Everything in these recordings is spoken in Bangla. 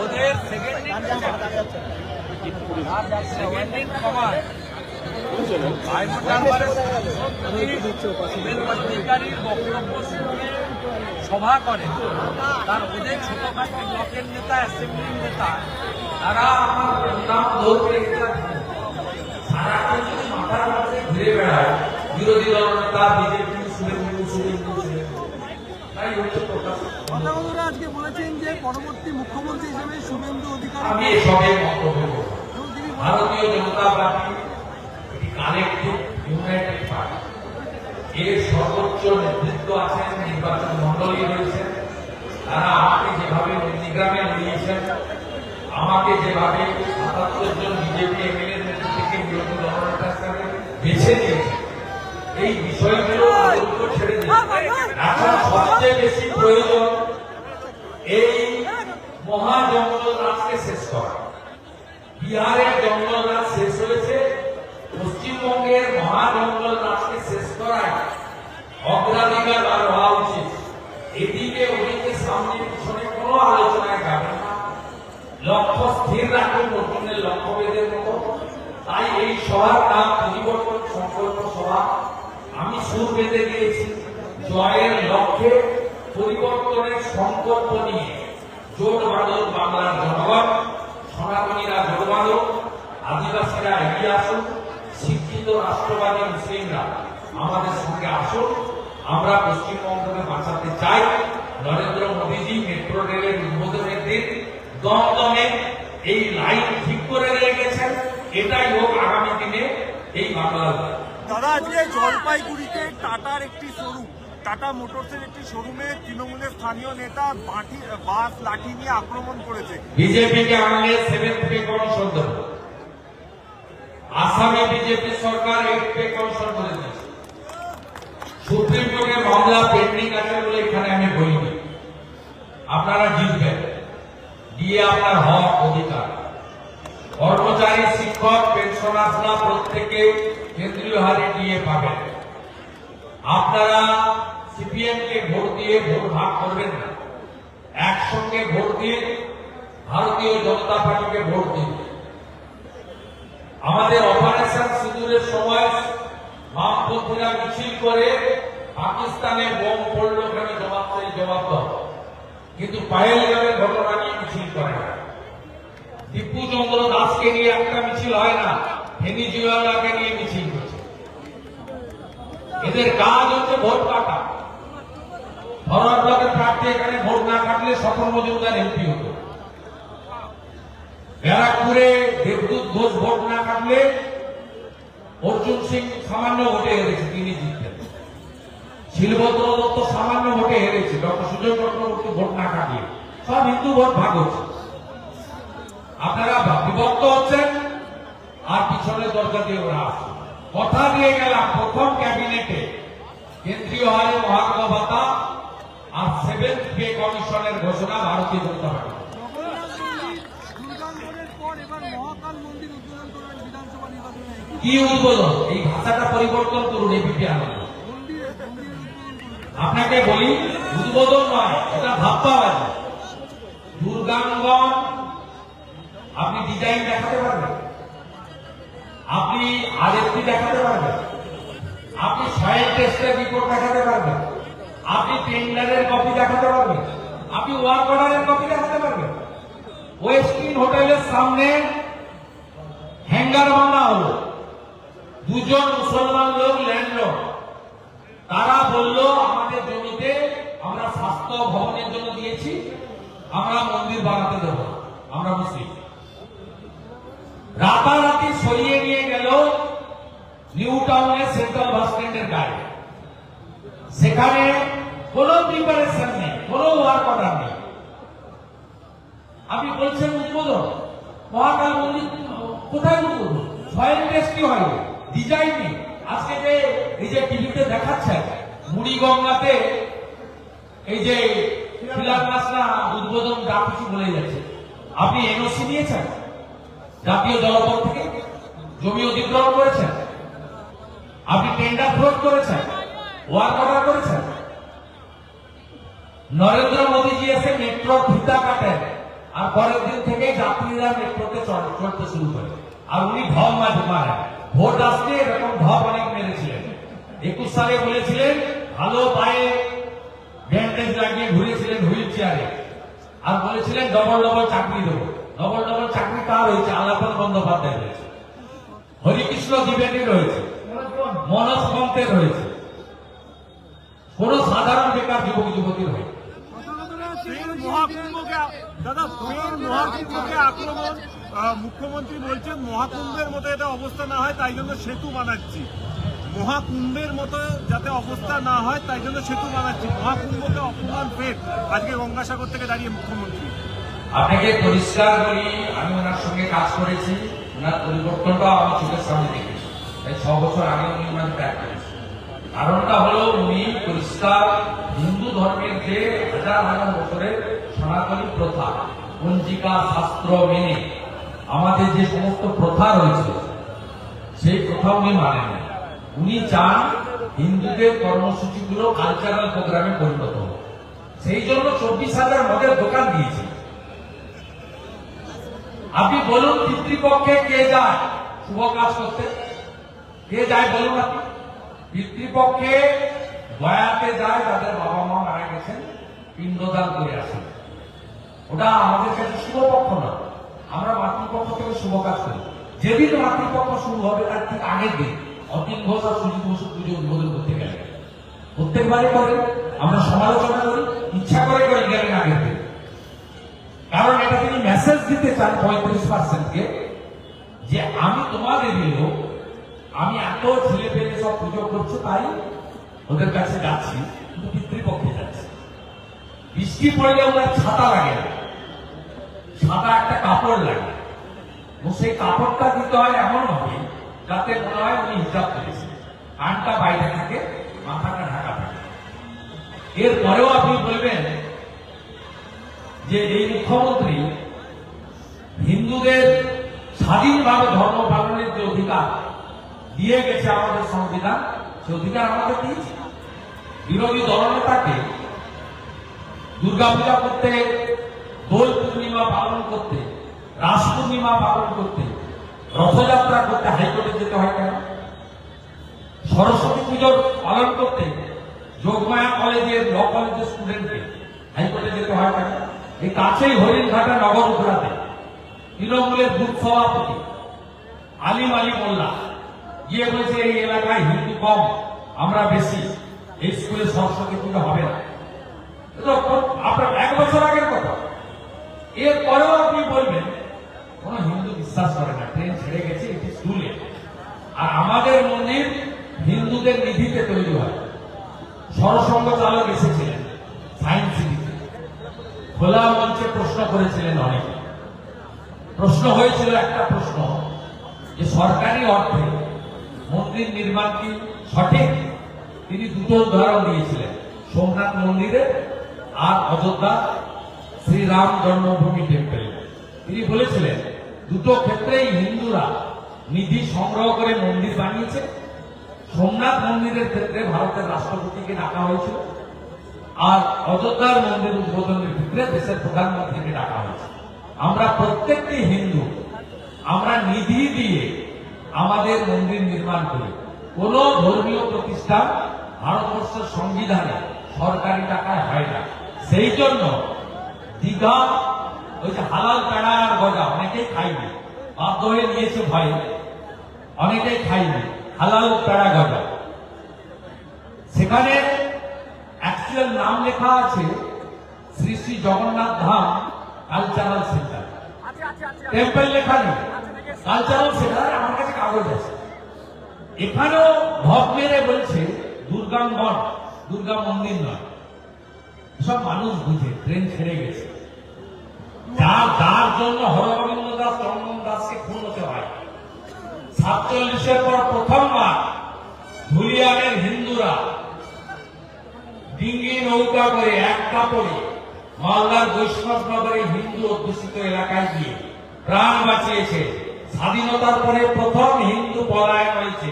ওদের সেকেন্ড কমায় অধিকারীর বক্তব্য শুনে সভা করে, তার ওদের ছোটখাটো ব্লকের নেতা, অ্যাসেম্বলির নেতা, তারা আমার নাম ধরবে সারাক্ষণ যদি মাথার মধ্যে ঘুরে বেড়ায় বিরোধী দল নেতা, বিজেপি, তাই হচ্ছে প্রকাশ। আজকে বলেছেন যে পরবর্তী মুখ্যমন্ত্রী হিসেবে শুভেন্দু অধিকারী। আমি এসবে মন্তব্য করব। ভারতীয় জনতা পার্টি একটি কালেকটিভ ইউনাইটেড পার্টি, এর সর্বোচ্চ নেতৃত্ব আছেন, নির্বাচন মন্ডলী রয়েছেন। তারা আমাকে যেভাবে নন্দীগ্রামে নিয়েছেন, আমাকে যেভাবে ৭৭ জন বিজেপি এমএলএর মধ্যে থেকে বিরোধী দলনেতা হিসাবে বেছে নিয়েছেন, এই বিষয়গুলো ছেড়ে দিন। এখন সবচেয়ে বেশি প্রয়োজন এই মহা জঙ্গল রাজকে শেষ করা। বিহারের জঙ্গল রাজ শেষ হয়েছে, পশ্চিমবঙ্গের মহা জঙ্গল রাজকে শেষ করায় অগ্রাধিকার হওয়া উচিত। এদিকে ওদিকে সামনে পিছনে কোনো আলোচনায় যাবে না, লক্ষ্য স্থির রাখুন নতুনের লক্ষ্যভেদের মতো। তাই এই সভার নাম পরিবর্তন সংকল্প সভা। আমি সুর বেঁধে দিয়েছি, জয়ের লক্ষ্যে পরিবর্তনের সংকল্প নিয়ে জোট বাঁধুক বাংলার জনগণ, সনাতনীরা জোট বাঁধুক, আদিবাসীরা এগিয়ে আসুন, শিক্ষিত রাষ্ট্রবাদী মুসলিমরা আমাদের সঙ্গে আসুন। আমরা পশ্চিমবঙ্গকে বাঁচাতে চাই। নরেন্দ্র মোদীজি মেট্রো রেলের উদ্বোধনের দিন দমদমে এই লাইন ঠিক করে রেখেছেন, এটাই হোক আগামী দিনে এই বাংলার। দাদা, আজকে জলপাইগুড়িতে টাটার একটি শোরুম, টাটা মোটরসের একটি শোরুমে তৃণমূলের স্থানীয় নেতা বাস লাঠি নিয়ে আক্রমণ করেছে। বিজেপিকে আমাদের 7th পে কমিশন দেব। আসামে বিজেপি সরকার 8th পে কমিশন করে দিয়েছে। সুপ্রিম কোর্টে মামলা পেন্ডিং আছে বলে এখানে আমি বলিনি। আপনারা জিতবেন, দিয়ে আপনার হক অধিকার। কর্মচারী, শিক্ষক, পেনশনাররা প্রত্যেকে কেন্দ্রীয় হারে দিয়ে পাবেন। আপনারা সিপিএম কে ভোট দিয়ে ভোট ভাগ করবেন না, একসঙ্গে ভোট দিয়ে ভারতীয় জনতা পার্টিকে ভোট দিন। আমাদের অপারেশন সিঁদুরের সময় বামপন্থীরা মিছিল করে পাকিস্তানে বোম পড়লো কেন জবাব দাও, কিন্তু পাহেলগামের ঘটনা নিয়ে মিছিল করে না। দীপু চন্দ্র দাসকে নিয়ে একটা মিছিল হয় না, ভেনিজুয়েলাকে নিয়ে মিছিল করছে। এদের কাজ হচ্ছে ভোট কাটা। ফরওয়ার্ড ব্লকের প্রার্থী এখানে ভোট না কাটলে স্বপন মজুমদার এমপি হতো। ব্যারাকপুরে দেবদূত ঘোষ ভোট না কাটলে অর্জুন সিং সামান্য ভোটে হেরেছে, তিনি জিততেন। শিলভদ্র দত্ত সামান্য ভোটে হেরেছে, ডক্টর সুজয় চক্রবর্তী ভোট না কাটলে। সব হিন্দু ভোট ভাগ হচ্ছে। আপনারা বিভক্ত হচ্ছেন আর পিছনের দরজা দিয়ে ওরা আসছে। কথা দিয়ে গেলাম প্রথম ক্যাবিনেটে কেন্দ্রীয় হারে মহার্ঘ ভাতা আর 7th পে কমিশনের ঘোষণা ভারতীয় জনতা পার্টি। কি উদ্বোধন? এই ভাষাটা পরিবর্তন করুন। এবিপি আনন্দ আপনাকে বলি, উদ্বোধন নয়, এটা ভাববাবাজি। দুর্গাঙ্গন আপনি ডিজাইন দেখাতে পারবেন, আপনি আরএফপি দেখাতে পারবেন, আপনি সয়েল টেস্টের রিপোর্ট দেখাতে পারবেন, আপনি টেন্ডারের কপি দেখাতে পারবেন, আপনি ওয়ার্ক অর্ডারের কপি দেখাতে পারবেন। ওয়েস্টিন হোটেলের সামনে হ্যাঙ্গার ভাঙা হলো, দুজন মুসলমান লোক ল্যান্ডলর্ড, তারা বলল আমাদের জমিতে আমরা স্বাস্থ্য ভবনের জন্য দিয়েছি, আমরা মন্দির বানাতে দেবো, আমরা মুসলিম। রাতারাতি সরিয়ে নিয়ে গেল নিউ টাউনের সেন্ট্রাল বাস স্ট্যান্ডের গায়ে। সেখানে কোন প্রিপারেশন নেই, কোন ওয়ার্ক অর্ডার নেই। আপনি বলছেন উদ্বোধন, মহাকাল মন্দির কোথায় উদ্বোধন? সয়েল টেস্ট কি হয়? ডিজাইন নেই। আজকে যে এই যে টিভিতে দেখাচ্ছেন মুড়িগঙ্গাতে এই যে শিলান্যাসরা উদ্বোধন যা কিছু বলে যাচ্ছে, আপনি এনওসি নিয়েছেন জাতীয় জলপথ থেকে? জমি অধিগ্রহণ করেছেন? টেন্ডার ফ্রড করেছেন, ওয়ার্ক অর্ডার করেছেন। নরেন্দ্র মোদীজি এসে মেট্রো ফিতা কাটেন, আর পরের দিন থেকে যাত্রীরা মেট্রোতে চড়তে শুরু করে, আর উনি ঢপ মারেন। ভোট আসতে এরকম ঢপ অনেক মেরেছিলেন। 21 সালে বলেছিলেন ভালো পায়ে ব্যান্ডেজ লাগিয়ে ঘুরেছিলেন হুইল চেয়ারে, আর বলেছিলেন ডবল ডবল চাকরি দেবো। ডবল ডবল চাকরি কার হয়েছে? আলাপন বন্দ্যোপাধ্যায় হয়েছে, হরিকৃষ্ণ দ্বিবেদীর হয়েছে, মনোজ পন্থের হয়েছে, কোন সাধারণ বেকার যুবক যুবতীর হয়েছে। মহাকুম্ভকে আক্রমণ, মুখ্যমন্ত্রী বলছেন মহাকুম্ভের মতো এটা অবস্থা না হয় তাই জন্য সেতু বানাচ্ছি। মহাকুম্ভের মতো যাতে অবস্থা না হয় তাই জন্য সেতু বানাচ্ছি। মহাকুম্ভকে অপমান ফের আজকে গঙ্গাসাগর থেকে দাঁড়িয়ে মুখ্যমন্ত্রী। আপনাকে পরিষ্কার বলি, আমি ওনার সঙ্গে কাজ করেছি, ওনার পরিবর্তনটাও আমার চোখের সামনে দেখেছি। তাই 6 বছর আগে উনি ওনাকে ত্যাগ করেছেন। কারণটা হলো উনি পরিষ্কার হিন্দু ধর্মের যে হাজার হাজার বছরের সনাতনী প্রথা, পঞ্জিকা শাস্ত্র মেনে আমাদের যে সমস্ত প্রথা রয়েছে সেই প্রথা উনি মানেন। উনি চান হিন্দুদের কর্মসূচিগুলো কালচারাল প্রোগ্রামে পরিণত হোক। সেই জন্য 24,000 মদের দোকান দিয়েছে। আপনি বলুন পিতৃপক্ষে কে যায় শুভ কাজ করতে? কে যায় বলুন আপনি? পিতৃপক্ষে দয়াতে যায় যাদের বাবা মা মারা গেছেন, পিণ্ডদান করে আসেন। ওটা আমাদের কাছে শুভপক্ষ না। আমরা মাতৃপক্ষ থেকে শুভ কাজ করি। যেদিন মাতৃপক্ষ শুরু হবে তার ঠিক আগের দিন অতীন ঘোষ আর সুজিত বসু পুজো উদ্বোধন করতে গেলে প্রত্যেকবারই করে, আমরা সমালোচনা করি, ইচ্ছা করে গেলেন আগের দিন। কারণ এটা তিনি মেসেজ দিতে চান 35%কে যে আমি তোমাদের লোক, আমি এত ছেলে পেলে সব পুজো করছো তাই ওদের কাছে যাচ্ছি, কিন্তু পিতৃপক্ষে যাচ্ছি। বৃষ্টি পড়লে ওনার ছাতা লাগে না, ছাতা একটা কাপড় লাগে, এবং সেই কাপড়টা দিতে হয় এমন ভাবে যাতে মনে হয় উনি হিসাব করেছে, কানটা বাইরে থাকে, মাথাটা ঢাকা থাকে। এরপরেও আপনি বলবেন যে এই মুখ্যমন্ত্রী হিন্দুদের স্বাধীনভাবে ধর্ম পালনের যে অধিকার দিয়ে গেছে আমাদের সংবিধান, সে অধিকার আমাদের দিয়েছে। বিরোধী দলনেতাকে দুর্গাপূজা করতে, দোল পূর্ণিমা পালন করতে, রাস পূর্ণিমা পালন করতে, রথযাত্রা করতে হাইকোর্টে যেতে হয় কেন? সরস্বতী পুজোর পালন করতে যোগমায়া কলেজের, ল কলেজের স্টুডেন্টকে হাইকোর্টে যেতে হয় কেন? এই কাছেই হরিণঘাটা নগর উপরাতে তৃণমূলের বুথ সভাপতি আলিম আলী মোল্লা গিয়ে বলছে এই এলাকায় হিন্দু কম, আমরা বেশি, এই স্কুলে সরস্বতী পুজো হবে না। আপনার 1 বছর আগের কথা। এরপরেও আপনি বলবেন কোন হিন্দু বিশ্বাস করে না, ট্রেন ছেড়ে গেছে, এটি স্কুলে। আর আমাদের মন্দির হিন্দুদের নিধিতে তৈরি হয়। সরসংঘ চালক এসেছিলেন সায়েন্স সিটিতে, খোলা মঞ্চে প্রশ্ন করেছিলেন অনেকে। প্রশ্ন হয়েছিল একটা প্রশ্ন যে সরকারি অর্থে মন্দির নির্মাণ কি সঠিক? তিনি দুটো উদাহরণ দিয়েছিলেন, সোমনাথ মন্দিরে আর অযোধ্যা শ্রীরাম জন্মভূমি টেম্পল। তিনি বলেছিলেন দুটো ক্ষেত্রেই হিন্দুরা নিধি সংগ্রহ করে মন্দির বানিয়েছে। সোমনাথ মন্দিরের ক্ষেত্রে ভারতের রাষ্ট্রপতিকে ডাকা হয়েছিল, আর অযোধ্যার মন্দির উদ্বোধনের ক্ষেত্রে দেশের প্রধানমন্ত্রীকে ডাকা হয়েছে। আমরা প্রত্যেকটি হিন্দু আমরা নিধি দিয়ে আমাদের মন্দির নির্মাণ করি। কোন ধর্মীয় প্রতিষ্ঠান ভারতবর্ষের সংবিধানে সরকারি টাকায় হয় না। সেই জন্য দীঘা ওই যে হালাল পেড়া আর গজা অনেকেই খাইনি, বাধ্য হয়ে নিয়েছে ভয়ে, অনেকেই খাইনি হালাল পেড়া গজা। সেখানে অ্যাকচুয়াল নাম লেখা আছে Shri Shri Jagannath Dham cultural centre, temple লেখা নেই, কালচারাল সেন্টার। আমার কাছে কাগজ আছে। এখানেও ভব মেরে বলছে দুর্গাঙ্গন, দুর্গা মন্দির নয়। সব মানুষ বুঝে, ট্রেন ছেড়ে গেছে। যার জন্য হরগোবিন্দ দাস, চন্দন দাসকে খুন হতে হয়। 47-এর পর প্রথমবার ধুলিয়ানের হিন্দুরা ডিঙ্গি নৌকা করে এক কাপড়ে মালদার বৈষ্ণবনগরে হিন্দু অধ্যুষিত এলাকায় গিয়ে প্রাণ বাঁচিয়েছে। স্বাধীনতার পরে প্রথম হিন্দু পলায়ন হয়েছে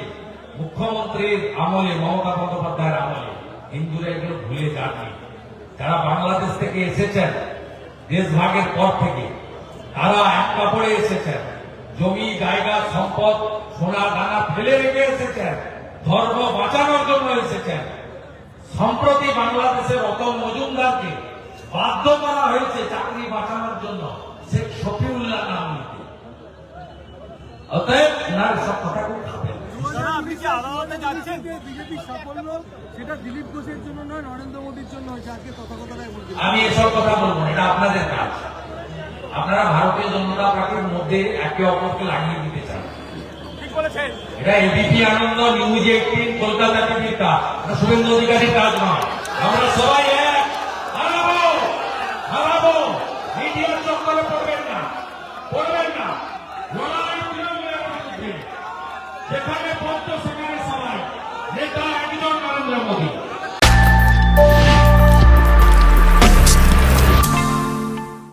মুখ্যমন্ত্রীর আমলে, মমতা বন্দ্যোপাধ্যায়ের আমলে হিন্দুরা এগুলো ভুলে যাননি। যারা বাংলাদেশ থেকে এসেছেন দেশভাগের পর থেকে, তারা এক কাপড়ে এসেছেন, জমি জায়গা সম্পদ সোনা দানা ফেলে রেখে এসেছেন, ধর্ম বাঁচানোর জন্য এসেছেন। সম্প্রতি বাংলাদেশের রতন মজুমদারকে বাধ্য করা হয়েছে চাকরি বাঁচানোর জন্য শেখ শফিউল্লাহ নাম নিতে। অতএব ওনার সব কথাগুলো খাবেন। আপনি কি আদালতে যাচ্ছেন? বিজেপির সাফল্য সেটা দিলীপ ঘোষের জন্য নয়, নরেন্দ্র মোদীর জন্য হয়েছে। আজকে তথাকথায় বলছি আমি এসব কথা বলবো না, এটা আপনাদের কাজ। আপনারা ভারতীয় জনতা পার্টির মধ্যে একে অপরকে লাগিয়ে দিতে চান। ঠিক বলেছেন। এটা এবিপি আনন্দ, নিউজ 18, কলকাতা টিভির কাজ, এটা শুভেন্দু অধিকারীর কাজ নয়। আমরা সবাই এক, হারাবো। মিডিয়ার চক্করে পড়বেন না। লড়াই তৃণমূলের বিরুদ্ধে, যেখানে 50 সেখানে সবাই, নেতা একজন নরেন্দ্র মোদী।